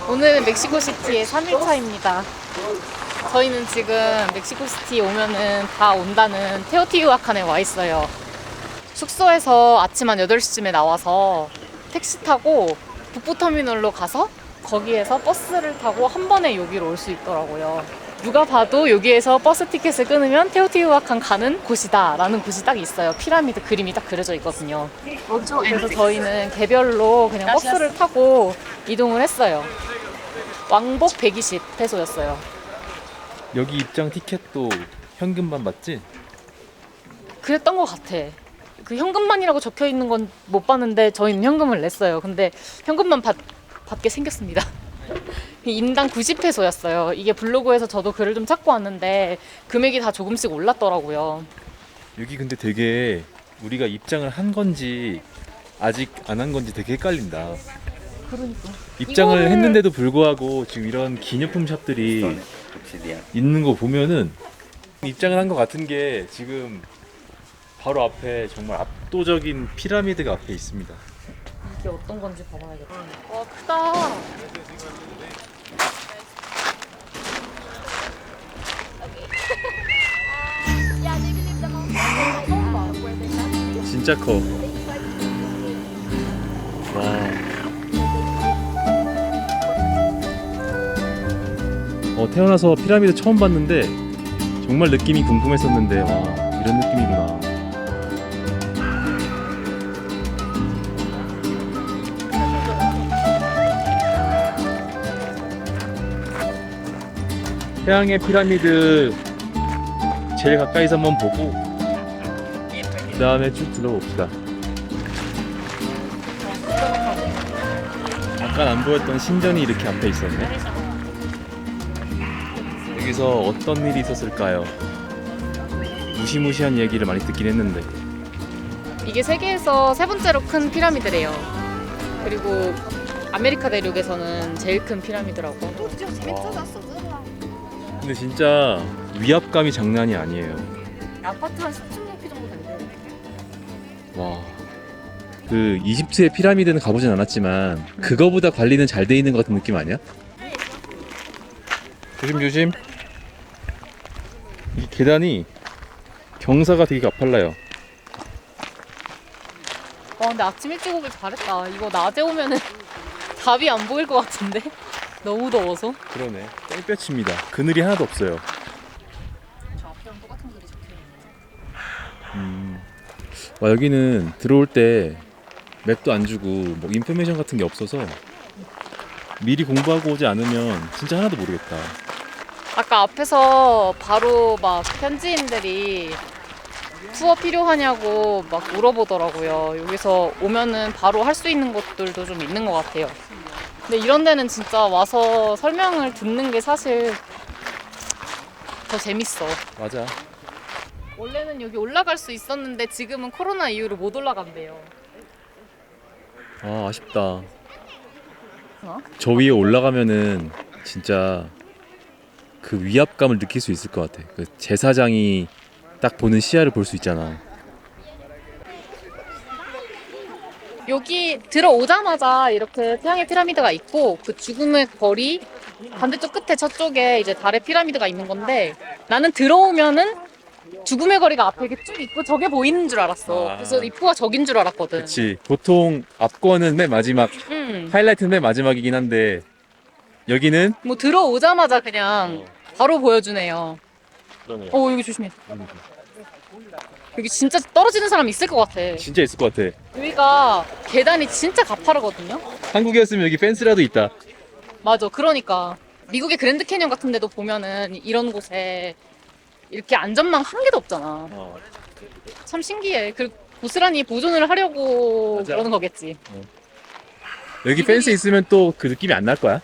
오늘은 멕시코시티의 3일차입니다. 저희는 지금 멕시코시티 오면은 다 온다는 테오티후아칸에 와 있어요. 숙소에서 아침 한 8시쯤에 나와서 택시 타고 북부터미널로 가서 거기에서 버스를 타고 한 번에 여기로 올 수 있더라고요. 누가 봐도 여기에서 버스 티켓을 끊으면 테오티후아칸 가는 곳이다 라는 곳이 딱 있어요. 피라미드 그림이 딱 그려져 있거든요. 그래서 저희는 개별로 그냥 버스를 타고 이동을 했어요. 왕복 120페소였어요. 여기 입장 티켓도 현금만 받지? 그랬던 것 같아. 그 현금만이라고 적혀 있는 건 못 봤는데 저희는 현금을 냈어요. 근데 현금만 받게 생겼습니다. 인당 90페소였어요. 이게 블로그에서 저도 글을 좀 찾고 왔는데 금액이 다 조금씩 올랐더라고요. 여기 근데 되게 우리가 입장을 한 건지 아직 안 한 건지 되게 헷갈린다. 그러니까. 입장을 이거를- 했는데도 불구하고 지금 이런 기념품 샵들이 있는 거 보면은 입장을 한 것 같은 게 지금 바로 앞에 정말 압도적인 피라미드가 앞에 있습니다. 이게 어떤 건지 봐봐야겠다. 와, 크다. 진짜 커. 와. 태어나서 피라미드 처음 봤는데 정말 느낌이 궁금했었는데 와 이런 느낌이구나. 태양의 피라미드 제일 가까이서 한번 보고 그 다음에 쭉 둘러봅시다. 아까 안 보였던 신전이 이렇게 앞에 있었네. 여기서 어떤 일이 있었을까요? 무시무시한 얘기를 많이 듣긴 했는데. 이게 세계에서 세 번째로 큰 피라미드래요. 그리고 아메리카 대륙에서는 제일 큰 피라미드라고. 근데 진짜 위압감이 장난이 아니에요. 아파트 한 10층 높이 정도 된대. 와. 그 이집트의 피라미드는 가보진 않았지만 그거보다 관리는 잘 돼 있는 것 같은 느낌 아니야? 조심 조심. 이 계단이 경사가 되게 가팔라요. 와, 근데 아침 일찍 오길 잘했다. 이거 낮에 오면은 답이 안 보일 것 같은데? 너무 더워서. 그러네. 땡볕입니다. 그늘이 하나도 없어요. 저 앞이랑 똑같은 글이 적혀있네. 와, 여기는 들어올 때 맵도 안 주고 뭐 인포메이션 같은 게 없어서 미리 공부하고 오지 않으면 진짜 하나도 모르겠다. 아까 앞에서 바로 막 현지인들이 투어 필요하냐고 막 물어보더라고요. 여기서 오면은 바로 할 수 있는 것들도 좀 있는 것 같아요. 근데 이런 데는 진짜 와서 설명을 듣는 게 사실 더 재밌어. 맞아. 원래는 여기 올라갈 수 있었는데 지금은 코로나 이후로 못 올라간대요. 아, 아쉽다. 어? 저 위에 올라가면은 진짜 그 위압감을 느낄 수 있을 것 같아. 그 제사장이 딱 보는 시야를 볼 수 있잖아. 여기 들어오자마자 이렇게 태양의 피라미드가 있고 그 죽음의 거리 반대쪽 끝에 저쪽에 이제 달의 피라미드가 있는 건데 나는 들어오면은 죽음의 거리가 앞에 이렇게 쭉 있고 저게 보이는 줄 알았어. 아. 그래서 입구가 저긴 줄 알았거든. 그치. 보통 앞권은 맨 마지막, 하이라이트는 맨 마지막이긴 한데 여기는 뭐 들어오자마자 그냥 바로 보여주네요. 그러네요. 여기 조심해. 여기 진짜 떨어지는 사람 있을 것 같아. 진짜 있을 것 같아. 여기가 계단이 진짜 가파르거든요. 한국이었으면 여기 펜스라도 있다. 맞아. 그러니까 미국의 그랜드 캐니언 같은 데도 보면은 이런 곳에 이렇게 안전망 한 개도 없잖아. 참 신기해. 그 고스란히 보존을 하려고 맞아. 그러는 거겠지. 여기 펜스 있으면 또 그 느낌이 안 날 거야.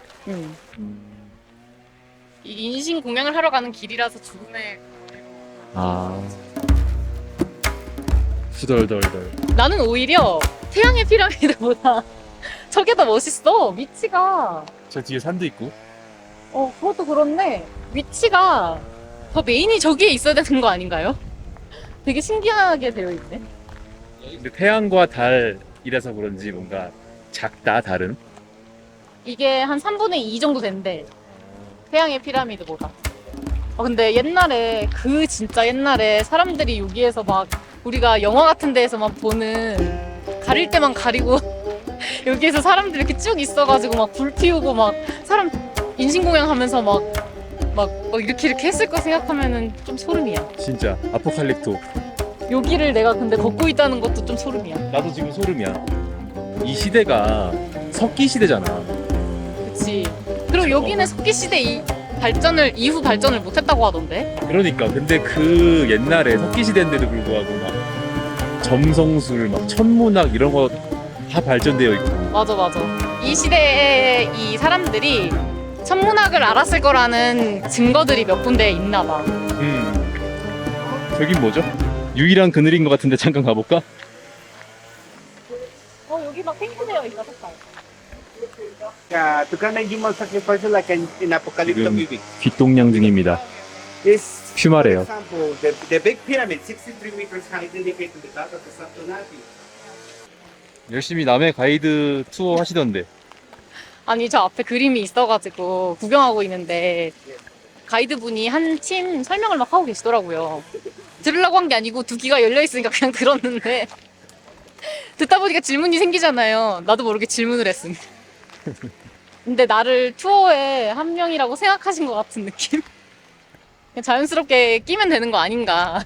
이 인신 공양을 하러 가는 길이라서 죽음의 아. 후덜덜덜. 나는 오히려 태양의 피라미드보다 저게 더 멋있어. 위치가 저 뒤에 산도 있고. 그것도 그렇네. 위치가 더 메인이 저기에 있어야 되는 거 아닌가요? 되게 신기하게 되어 있네. 근데 태양과 달 이라서 그런지 뭔가 작다 다른. 이게 한 3분의 2 정도 된대. 태양의 피라미드보다. 근데 옛날에 진짜 옛날에 사람들이 여기에서 막 우리가 영화 같은 데에서 막 보는 가릴 때만 가리고 여기에서 사람들이 이렇게 쭉 있어가지고 막 불 피우고 막 사람 인신공양하면서 막 이렇게 했을 거 생각하면은 좀 소름이야. 진짜 아포칼립토. 여기를 내가 근데 걷고 있다는 것도 좀 소름이야. 나도 지금 소름이야. 이 시대가 석기 시대잖아. 그치. 그리고 여기는 석기 시대 이후 발전을 못했다고 하던데. 그러니까 근데 그 옛날에 석기 시대인데도 불구하고 막 점성술, 막 천문학 이런 거 다 발전되어 있고. 맞아. 이 시대에 이 사람들이 천문학을 알았을 거라는 증거들이 몇 군데 있나 봐. 저긴 뭐죠? 유일한 그늘인 것 같은데 잠깐 가볼까? 여기 막 핑크되어 있다 색깔. To kind of human sacrifice like in Apocalypse 지금 movie. 귓동량 중입니다. Is 퓨마래요. For example, the big pyramid, 63 meters high, indicated the date of the Santo Nati. 열심히 남해 가이드 투어 하시던데. 아니 저 앞에 그림이 있어가지고 구경하고 있는데 가이드분이 한 팀 설명을 막 하고 계시더라고요. 들으려고 한 게 아니고 두 귀가 열려 있으니까 그냥 들었는데 듣다 보니까 질문이 생기잖아요. 나도 모르게 질문을 했음. 근데 나를 투어의 한 명이라고 생각하신 것 같은 느낌? 그냥 자연스럽게 끼면 되는 거 아닌가.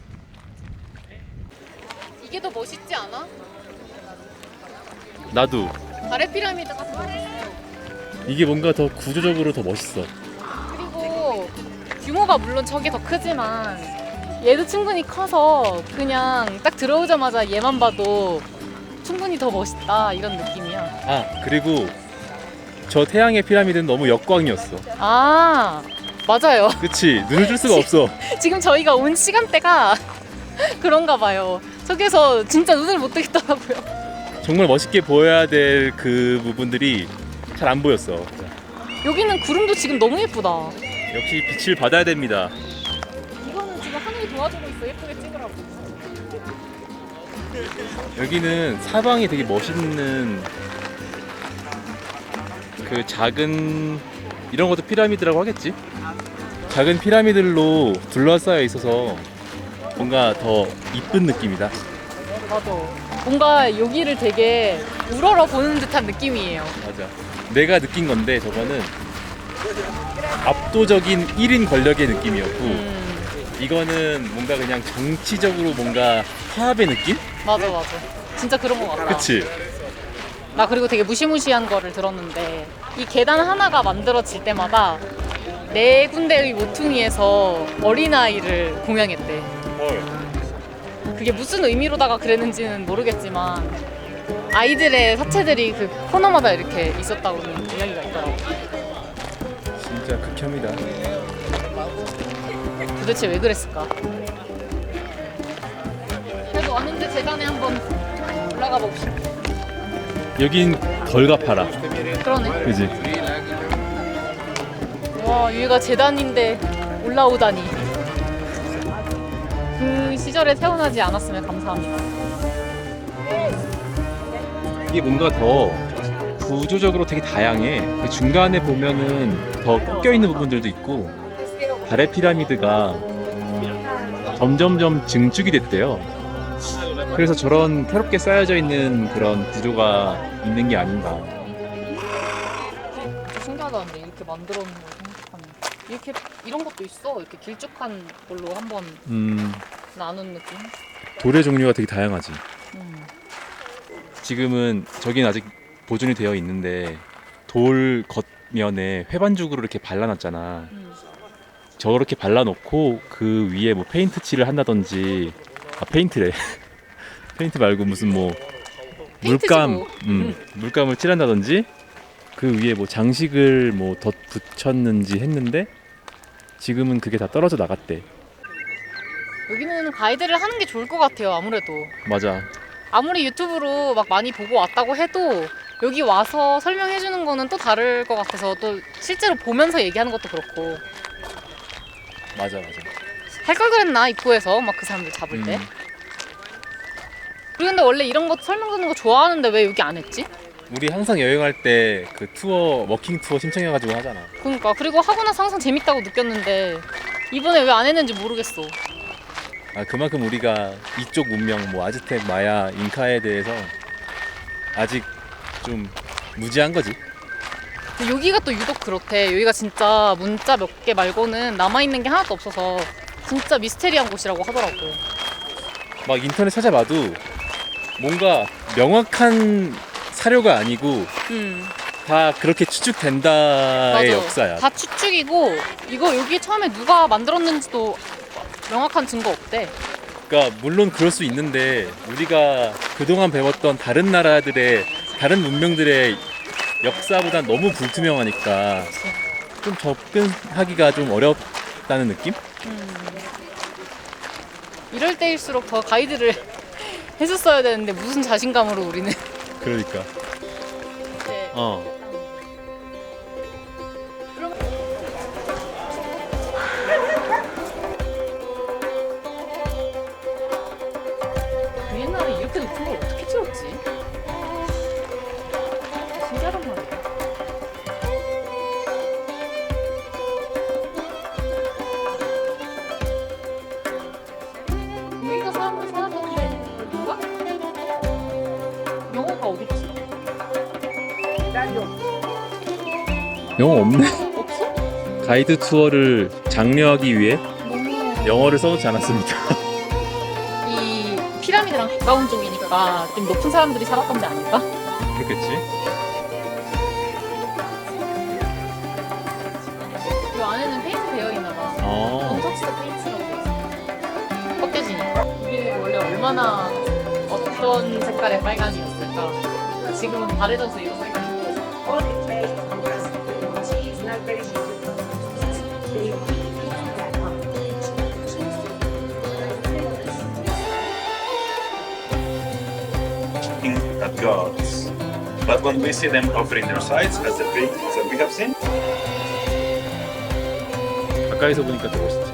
이게 더 멋있지 않아? 나도 달의 피라미드 같은 거. 이게 뭔가 더 구조적으로 더 멋있어. 그리고 규모가 물론 저게 더 크지만 얘도 충분히 커서 그냥 딱 들어오자마자 얘만 봐도 충분히 더 멋있다 이런 느낌이야. 아 그리고 저 태양의 피라미드는 너무 역광이었어. 아 맞아요. 그치? 눈을 뜰 수가 없어. 지금 저희가 온 시간대가 그런가 봐요. 저기서 진짜 눈을 못 뜨겠더라고요. 정말 멋있게 보여야 될 그 부분들이 잘 안 보였어. 여기는 구름도 지금 너무 예쁘다. 역시 빛을 받아야 됩니다. 이거는 지금 하늘이 도와주고 있어. 예쁘게 찍으라고. 여기는 사방이 되게 멋있는 그 작은 이런 것도 피라미드라고 하겠지? 작은 피라미드로 둘러싸여 있어서 뭔가 더 이쁜 느낌이다. 맞아. 뭔가 여기를 되게 우러러 보는 듯한 느낌이에요. 맞아. 내가 느낀 건데 저거는 압도적인 1인 권력의 느낌이었고 이거는 뭔가 그냥 정치적으로 뭔가 화합의 느낌? 맞아. 진짜 그런 것 같다. 그치? 나 그리고 되게 무시무시한 거를 들었는데 이 계단 하나가 만들어질 때마다 네 군데의 모퉁이에서 어린아이를 공양했대. 헐. 그게 무슨 의미로다가 그랬는지는 모르겠지만 아이들의 사체들이 그 코너마다 이렇게 있었다고는 이야기가 있더라고. 진짜 극혐이다. 도대체 왜 그랬을까? 그래도 왔는데 재단에 한번 올라가 봅시다. 여긴 덜 가파라. 그러네. 그지? 와, 여기가 재단인데 올라오다니. 그 시절에 태어나지 않았으면 감사합니다. 이게 뭔가 더 구조적으로 되게 다양해. 그 중간에 보면은 더 꺾여 있는 부분들도 있고 달의 피라미드가 점점점 증축이 됐대요. 그래서 저런 새롭게 쌓여져 있는 그런 구조가 있는 게 아닌가. 신기하다는데 이렇게 만들어 놓은 걸 생각하면 이렇게 이런 것도 있어. 이렇게 길쭉한 걸로 한번 나눈 느낌. 돌의 종류가 되게 다양하지. 음. 지금은 저긴 아직 보존이 되어 있는데 돌 겉면에 회반죽으로 이렇게 발라놨잖아. 저렇게 발라놓고 그 위에 뭐 페인트 칠을 한다든지 페인트래. 페인트 말고 무슨 뭐 물감, 물감을 칠한다든지 그 위에 뭐 장식을 뭐 덧 붙였는지 했는데 지금은 그게 다 떨어져 나갔대. 여기는 가이드를 하는 게 좋을 것 같아요. 아무래도 맞아. 아무리 유튜브로 막 많이 보고 왔다고 해도 여기 와서 설명해 주는 거는 또 다를 것 같아서 또 실제로 보면서 얘기하는 것도 그렇고. 맞아. 할 걸 그랬나 입구에서 막 그 사람들 잡을 때. 우리 근데 원래 이런 거 설명 듣는 거 좋아하는데 왜 여기 안 했지? 우리 항상 여행할 때 그 투어 워킹 투어 신청해가지고 하잖아. 그러니까 그리고 하고 나서 항상 재밌다고 느꼈는데 이번에 왜 안 했는지 모르겠어. 아 그만큼 우리가 이쪽 문명 뭐 아즈텍, 마야, 잉카에 대해서 아직 좀 무지한 거지. 근데 여기가 또 유독 그렇대. 여기가 진짜 문자 몇 개 말고는 남아있는 게 하나도 없어서 진짜 미스테리한 곳이라고 하더라고. 막 인터넷 찾아봐도 뭔가 명확한 사료가 아니고 다 그렇게 추측된다의 맞아. 역사야. 다 추측이고 이거 여기 처음에 누가 만들었는지도 명확한 증거 없대. 그러니까 물론 그럴 수 있는데 우리가 그동안 배웠던 다른 나라들의 다른 문명들의 역사보다 너무 불투명하니까 좀 접근하기가 좀 어렵다는 느낌? 이럴 때일수록 더 가이드를 했었어야 되는데 무슨 자신감으로 우리는 그러니까. 이제 그 옛날에 이렇게 높은 걸 어떻게 찍었지? 신기하단 말이야. 여기가 사람들 살았던 데인가? 영어가 어딨지? 영어 없네. 없어? 가이드 투어를 장려하기 위해 너무 영어를 써놓지 않았습니다. 이 피라미드랑 가까운 쪽이니까 좀 높은 사람들이 살았던 데 아닐까? 그렇겠지? 이 안에는 페인트 되어 있나 봐. 언터치드 페인트라고 돼 있어. 꺾여지니까. 이게 원래 얼마나 어떤 색깔의 빨강이었을까? 지금은 바래져서 이런 색깔이 보여서. At gods. But when we see them offering their sides as the pigs that we have seen, 가까이서 보니까 더 멋있지.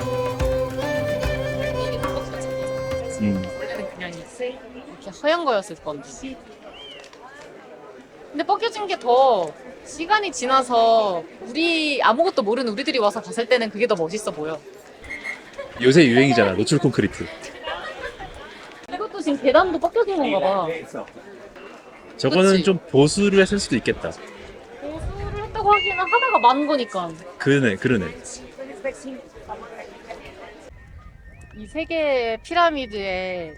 이게 다 꺾여져. 원래는 그냥 이렇게 허연 거였을 건데. 근데 벗겨진 게 더 시간이 지나서 우리 아무것도 모르는 우리들이 와서 봤을 때는 그게 더 멋있어 보여. 요새 유행이잖아, 노출 콘크리트. 이것도 지금 계단도 벗겨진 건가 봐. 저거는 그치? 좀 보수를 했을 수도 있겠다. 보수를 했다고 하기에는 하다가 많은 거니까. 그러네. 이 세 개의 피라미드의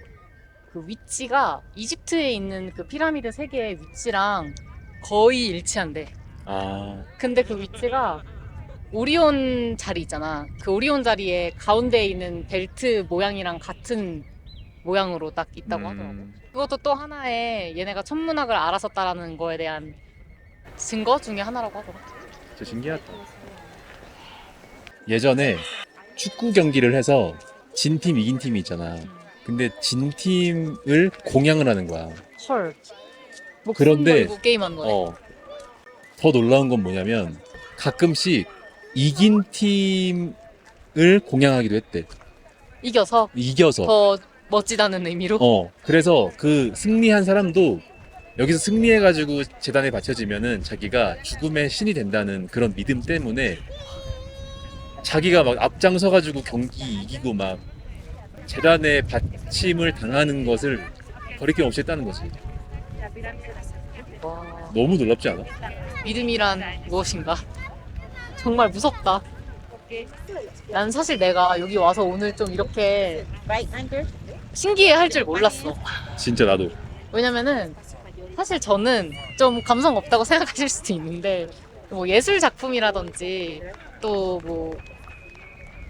그 위치가 이집트에 있는 그 피라미드 세 개의 위치랑 거의 일치한대. 아, 근데 그 위치가 오리온 자리 있잖아. 그 오리온 자리에 가운데에 있는 벨트 모양이랑 같은 모양으로 딱 있다고 하더라고. 그것도 또 하나의 얘네가 천문학을 알았었다라는 거에 대한 증거 중에 하나라고 하더라고. 진짜 신기하다. 예전에 축구 경기를 해서 진 팀 이긴 팀이 있잖아. 근데 진 팀을 공양을 하는 거야. 헐. 뭐 그런데 게임한 거네. 더 놀라운 건 뭐냐면 가끔씩 이긴 팀을 공양하기도 했대. 이겨서 이겨서. 더 멋지다는 의미로. 그래서 그 승리한 사람도 여기서 승리해가지고 재단에 바쳐지면은 자기가 죽음의 신이 된다는 그런 믿음 때문에 자기가 막 앞장서가지고 경기 이기고 막 재단에 받침을 당하는 것을 거리낌 없이 했다는 거지. 와, 너무 놀랍지 않아? 믿음이란 무엇인가? 정말 무섭다. 난 사실 내가 여기 와서 오늘 좀 이렇게 신기해 할 줄 몰랐어. 진짜 나도. 왜냐면은 사실 저는 좀 감성 없다고 생각하실 수도 있는데 뭐 예술 작품이라든지 또 뭐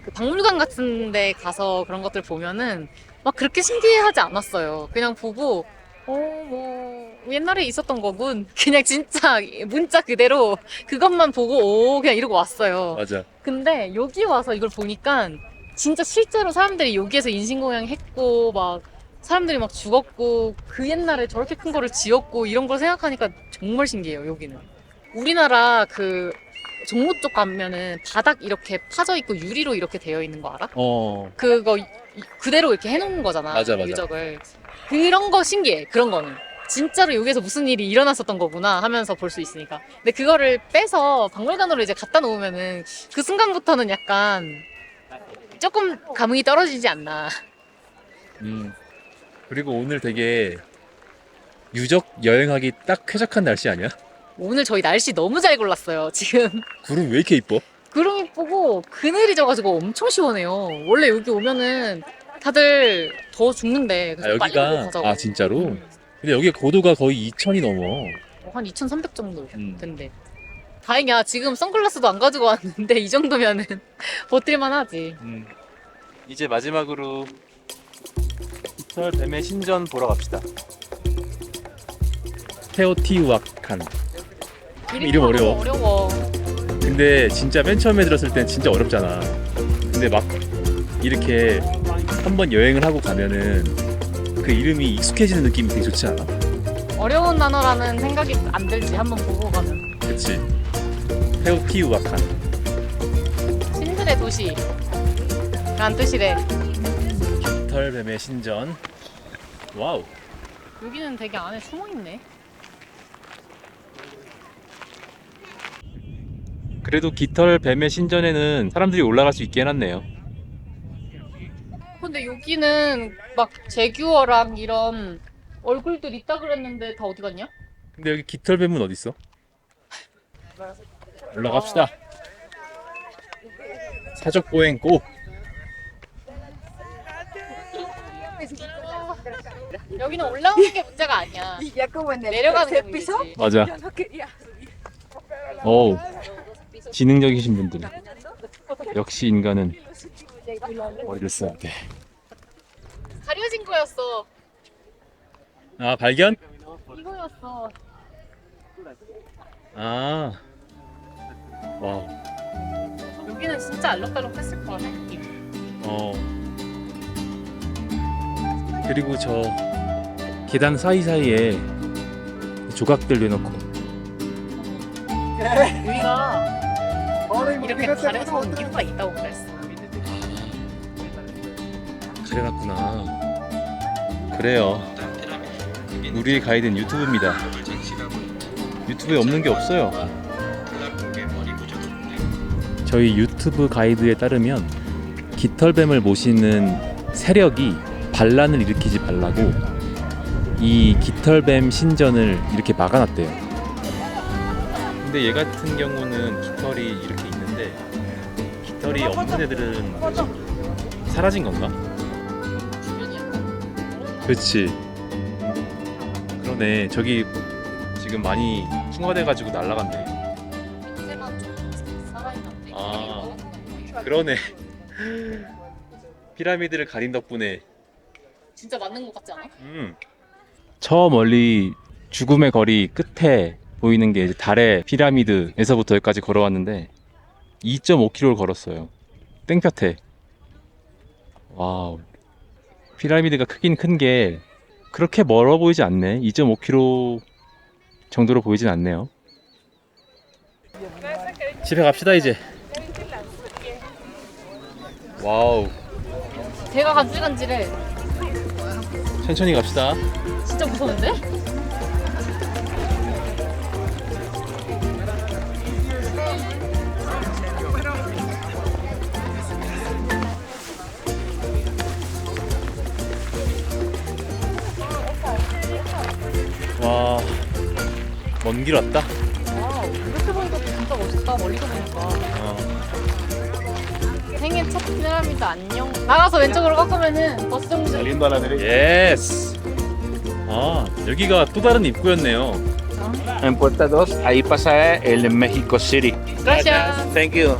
그 박물관 같은 데 가서 그런 것들 보면은 막 그렇게 신기해하지 않았어요. 그냥 보고 뭐 옛날에 있었던 거군. 그냥 진짜 문자 그대로 그것만 보고 그냥 이러고 왔어요. 맞아. 근데 여기 와서 이걸 보니까 진짜 실제로 사람들이 여기에서 인신공양 했고 막 사람들이 막 죽었고 그 옛날에 저렇게 큰 거를 지었고 이런 걸 생각하니까 정말 신기해요. 여기는 우리나라 그 종로 쪽 가면은 바닥 이렇게 파져 있고 유리로 이렇게 되어 있는 거 알아? 그거 그대로 이렇게 해놓은 거잖아. 맞아. 유적을. 그런 거 신기해. 그런 거는. 진짜로 여기서 무슨 일이 일어났었던 거구나 하면서 볼 수 있으니까. 근데 그거를 빼서 박물관으로 이제 갖다 놓으면은 그 순간부터는 약간 조금 감흥이 떨어지지 않나. 그리고 오늘 되게 유적 여행하기 딱 쾌적한 날씨 아니야? 오늘 저희 날씨 너무 잘 골랐어요. 지금 구름 왜 이렇게 이뻐? 구름 이쁘고 그늘이 져가지고 엄청 시원해요. 원래 여기 오면은 다들 더워 죽는데 그래서 빨리 보고 가자고. 아 진짜로? 근데 여기 고도가 거의 2,000이 넘어. 한 2,300 정도 음. 된대. 다행이야. 지금 선글라스도 안 가지고 왔는데 이 정도면은 버틸만 하지. 이제 마지막으로 깃털 뱀의 신전 보러 갑시다. 테오티우아칸. 이름 어려워. 어려워. 근데 진짜 맨 처음에 들었을 땐 진짜 어렵잖아. 근데 막 이렇게 한번 여행을 하고 가면은 그 이름이 익숙해지는 느낌이 되게 좋지 않아? 어려운 단어라는 생각이 안 들지. 한번 보고 가면. 그치? 테오티우아칸. 신들의 도시. 라는 뜻이래. 깃털 뱀의 신전. 와우. 여기는 되게 안에 숨어 있네. 그래도 깃털 뱀의 신전에는 사람들이 올라갈 수 있게 해놨네요. 근데 여기는 막 제규어랑 이런 얼굴들 있다 그랬는데 다 어디 갔냐? 근데 여기 깃털 뱀은 어디 있어? 올라갑시다. 사적 보행 고. 여기는 올라오는 게 문제가 아니야. Y ya como en el 내려가는 게 tercer piso, 문제지. 맞아. yo no quería subir. 오, 지능적이신 분들. 역시 인간은 머리를 써야 돼. 가려진 거였어. 아, 발견? 이거였어. 아, 와, 여기는 진짜 알록달록했을 거야. 어. 그리고 저 계단 사이사이에 조각들 내놓고. 여기가 이렇게 가려서 온 이유가 있다고 그랬어. 가려놨구나. 그래요. 우리의 가이드는 유튜브입니다. 유튜브에 없는 게 없어요. 저희 유튜브 가이드에 따르면 깃털뱀을 모시는 세력이 반란을 일으키지 말라고 이 깃털뱀 신전을 이렇게 막아놨대요. 근데 얘 같은 경우는 깃털이 이렇게 있는데 깃털이 없는 애들은 사라진 건가? 그렇지. 그러네. 저기 지금 많이 킹화돼가지고 날아간대. 밑에만 좀 살아있는데. 아. 그러네. 피라미드를 가린 덕분에. 진짜 맞는 것 같지 않아? 저 멀리 죽음의 거리 끝에 보이는 게 이제 달의 피라미드에서부터 여기까지 걸어왔는데 2.5km를 걸었어요. 땡볕에. 와우. 피라미드가 크긴 큰 게 그렇게 멀어 보이지 않네. 2.5km 정도로 보이진 않네요. 집에 갑시다 이제. 와우. 배가 간질간질해. 천천히 갑시다. 진짜 무서운데? 와, 먼 길 왔다. 와우, 이렇게 보니까 진짜 멋있다. 멀리서 보니까. 생애 첫 피라미드 안녕. 나가서 왼쪽으로 꺾으면은 버스 정류장. Saliendo a la derecha. 예스. 아, 여기가 또 다른 입구였네요. En puerta 2, ahí pasa el Mexico City. Gracias. Thank you.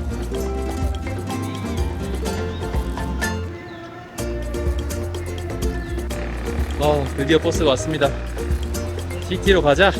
드디어 버스가 왔습니다. TT로 가자.